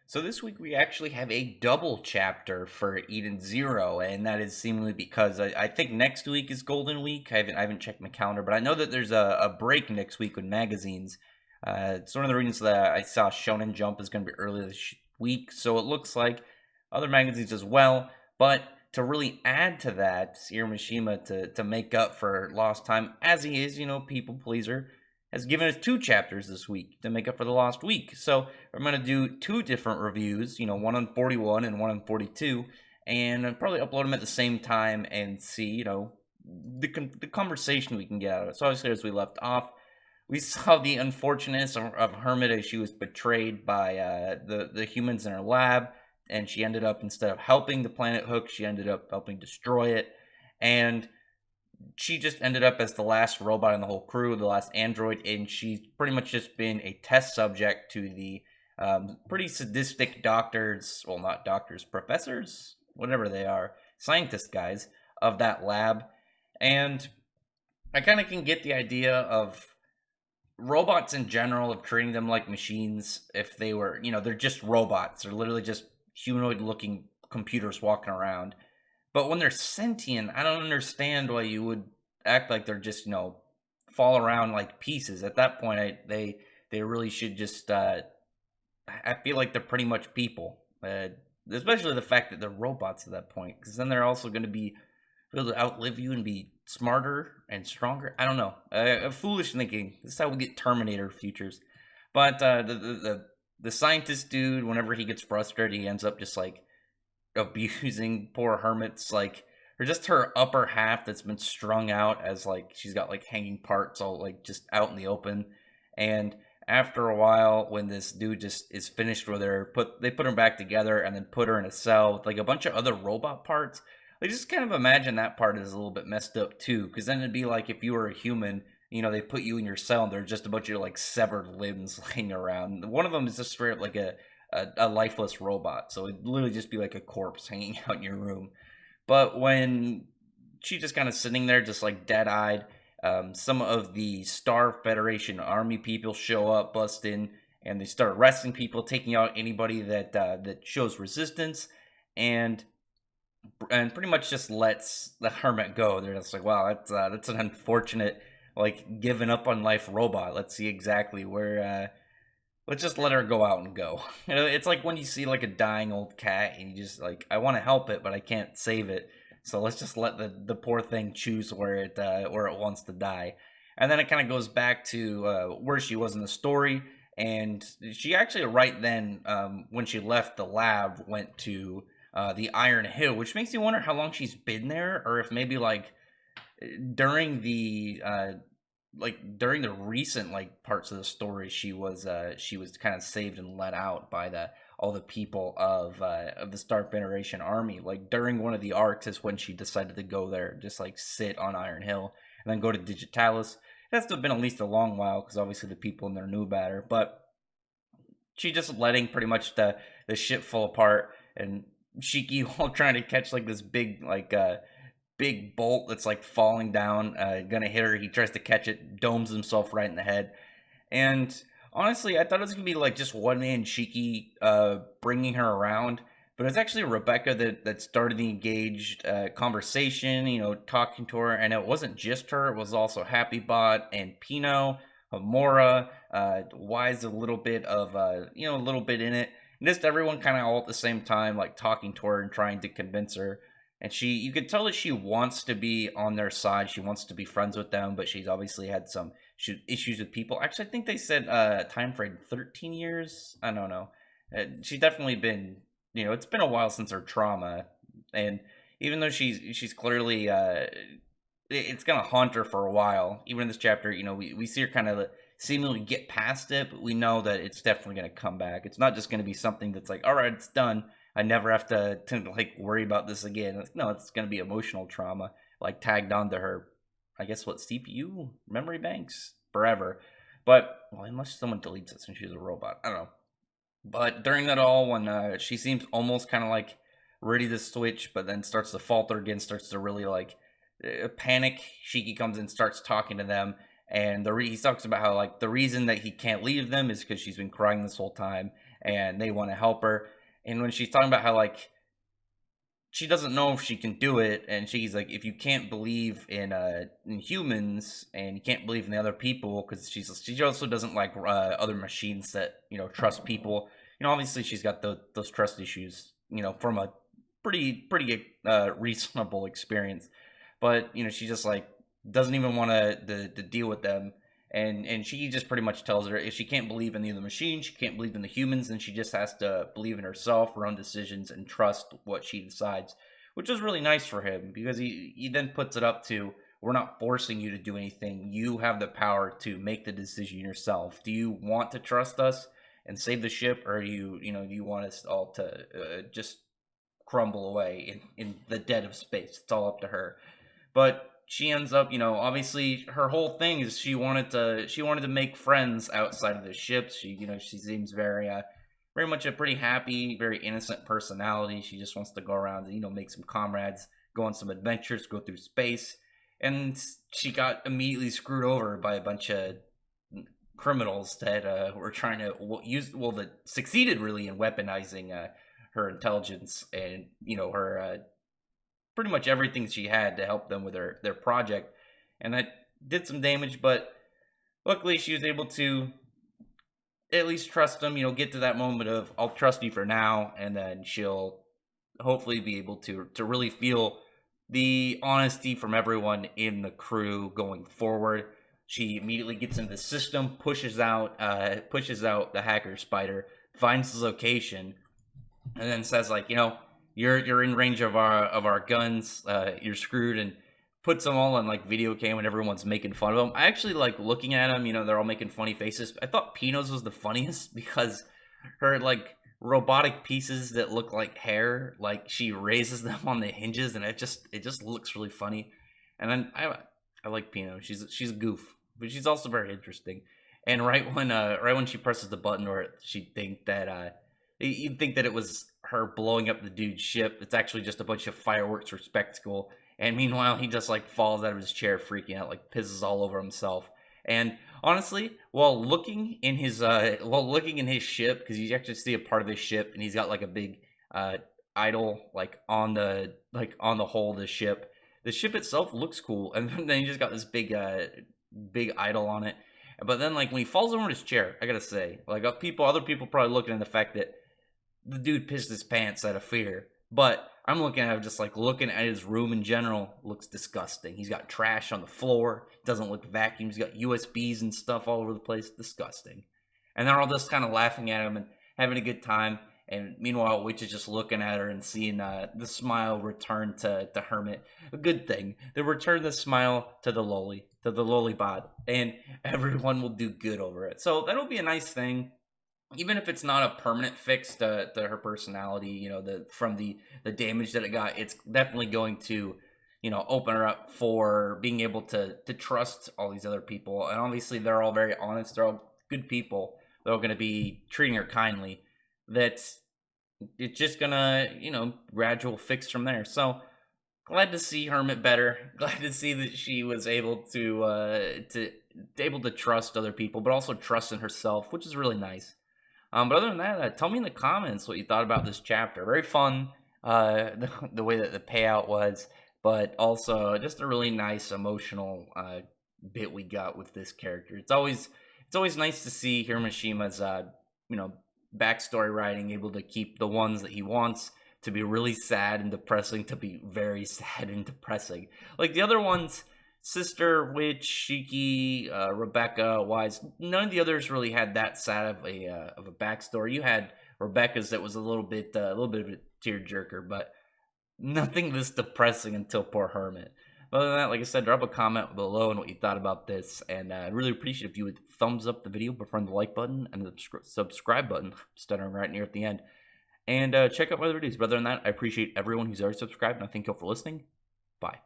So this week we actually have a double chapter for Eden Zero, and that is seemingly because I think next week is Golden Week. I haven't checked my calendar, but I know that there's a break next week with magazines. It's one of the reasons that I saw Shonen Jump is going to be early this week, so it looks like other magazines as well. But to really add to that, Mishima to make up for lost time, as he is, people pleaser, has given us two chapters this week to make up for the lost week. So I'm going to do two different reviews, one on 41 and one on 42, and I'll probably upload them at the same time and see, the conversation we can get out of it. So obviously, as we left off, we saw the unfortunateness of Hermit as she was betrayed by the humans in her lab, and she ended up, instead of helping the planet Hook, she ended up helping destroy it. And she just ended up as the last robot in the whole crew, the last android, and she's pretty much just been a test subject to the pretty sadistic doctors, well, not doctors, professors, whatever they are, scientist guys of that lab. And I kind of can get the idea of robots in general, of treating them like machines. If they were, they're just robots, they're literally just humanoid looking computers walking around. But when they're sentient, I don't understand why you would act like they're just, fall around like pieces. At that point, they really should just. I feel like they're pretty much people, especially the fact that they're robots at that point, because then they're also going to be able to outlive you and be smarter and stronger. I don't know. Foolish thinking. This is how we get Terminator futures. But the scientist dude, whenever he gets frustrated, he ends up just like abusing poor Hermit's like, or just her upper half that's been strung out, as like she's got like hanging parts all like just out in the open. And after a while, when this dude just is finished with her, they put her back together and then put her in a cell with like a bunch of other robot parts. Like, just kind of imagine that part is a little bit messed up too, because then it'd be like if you were a human, they put you in your cell and there's just a bunch of like severed limbs laying around. One of them is just straight up like a lifeless robot, so it'd literally just be like a corpse hanging out in your room. But when she's just kind of sitting there, just like dead-eyed, some of the Star Federation army people show up, bust in, and they start arresting people, taking out anybody that shows resistance, and pretty much just lets the hermit go. They're just like, wow, that's an unfortunate, like, giving up on life robot. Let's see exactly where. Let's just let her go out and go. It's like when you see like a dying old cat and you just like, I want to help it, but I can't save it. So let's just let the poor thing choose where it wants to die. And then it kind of goes back to where she was in the story. And she actually, right then, when she left the lab, went to the Iron Hill, which makes you wonder how long she's been there, or if maybe like during the during the recent like parts of the story, she was kind of saved and let out by the all the people of the Star Federation army. Like during one of the arcs is when she decided to go there, just like sit on Iron Hill and then go to Digitalis. It has to have been at least a long while, because obviously the people in there knew about her, but she just letting pretty much the shit fall apart, and Shiki while trying to catch like this big big bolt that's like falling down, gonna hit her. He tries to catch it, domes himself right in the head. And honestly, I thought it was gonna be like just one man Shiki bringing her around, but it's actually Rebecca that started the engaged conversation. Talking to her, and it wasn't just her; it was also Happy Bot and Pino, Mora, Wise, a little bit of a little bit in it. And just everyone kind of all at the same time, like talking to her and trying to convince her. And you could tell that she wants to be on their side. She wants to be friends with them, but she's obviously had some issues with people. Actually, I think they said time frame 13 years. I don't know. She's definitely been, it's been a while since her trauma, and even though she's clearly, it's gonna haunt her for a while. Even in this chapter, we see her kind of seemingly get past it, but we know that it's definitely gonna come back. It's not just gonna be something that's like, all right, it's done. I never have to like worry about this again. No, it's gonna be emotional trauma, like tagged onto her. I guess what, CPU memory banks forever. But well, unless someone deletes it since she's a robot, I don't know. But during that all, when she seems almost kind of like ready to switch, but then starts to falter again, starts to really like panic. Shiki comes in, starts talking to them, and he talks about how like the reason that he can't leave them is because she's been crying this whole time, and they want to help her. And when she's talking about how like she doesn't know if she can do it, and she's like, if you can't believe in humans and you can't believe in the other people, because she also doesn't like other machines that trust people. Obviously she's got those trust issues, from a pretty reasonable experience, but she just like doesn't even want to deal with them. And she just pretty much tells her if she can't believe in the machine, she can't believe in the humans, then she just has to believe in herself, her own decisions, and trust what she decides, which is really nice for him because he then puts it up to, we're not forcing you to do anything. You have the power to make the decision yourself. Do you want to trust us and save the ship, or do you want us all to just crumble away in the dead of space? It's all up to her. But she ends up, obviously her whole thing is she wanted to make friends outside of the ship. She seems very much a pretty happy, very innocent personality. She just wants to go around and make some comrades, go on some adventures, go through space. And she got immediately screwed over by a bunch of criminals that were trying to that succeeded really in weaponizing her intelligence and her pretty much everything she had to help them with their project, and that did some damage. But luckily she was able to at least trust them, get to that moment of, I'll trust you for now, and then she'll hopefully be able to really feel the honesty from everyone in the crew going forward. She immediately gets into the system, pushes out the hacker spider, finds the location, and then says like, you're in range of our guns, you're screwed, and puts them all on like video cam and everyone's making fun of them. I actually like looking at them, they're all making funny faces. I thought Pino's was the funniest because her like robotic pieces that look like hair, like she raises them on the hinges, and it just looks really funny. And then I like Pino. She's a goof, but she's also very interesting. And right when she presses the button, or she'd think that you'd think that it was her blowing up the dude's ship. It's actually just a bunch of fireworks for spectacle. And meanwhile, he just like falls out of his chair, freaking out, like pisses all over himself. And honestly, while looking in his ship, because you actually see a part of his ship, and he's got like a big idol like on the hull of the ship. The ship itself looks cool, and then he just got this big idol on it. But then like when he falls over in his chair, I gotta say, like other people probably looking at the fact that the dude pissed his pants out of fear. But I'm looking at him, just like looking at his room in general, looks disgusting. He's got trash on the floor, doesn't look vacuumed. He's got USBs and stuff all over the place. Disgusting. And they're all just kind of laughing at him and having a good time. And meanwhile, Witch is just looking at her and seeing the smile return to Hermit. A good thing. They return the smile to the Loli bot, and everyone will do good over it. So that'll be a nice thing. Even if it's not a permanent fix to her personality, from the damage that it got, it's definitely going to, open her up for being able to trust all these other people. And obviously they're all very honest. They're all good people. They're all going to be treating her kindly. That it's just gonna, gradual fix from there. So glad to see Hermit better. Glad to see that she was able to trust other people, but also trust in herself, which is really nice. But other than that, tell me in the comments what you thought about this chapter. Very fun, the way that the payout was, but also just a really nice emotional bit we got with this character. It's always nice to see Hiromishima's backstory writing able to keep the ones that he wants to be really sad and depressing to be very sad and depressing. Like the other ones, Sister, Witch, Shiki, Rebecca, Wise, none of the others really had that sad of a backstory. You had Rebecca's that was a little bit of a tearjerker, but nothing this depressing until poor Hermit. Other than that, like I said, drop a comment below on what you thought about this, and I'd really appreciate if you would thumbs up the video, befriend the like button, and the subscribe button, stuttering right near at the end. And check out my other videos. But other than that, I appreciate everyone who's already subscribed, and I thank you all for listening. Bye.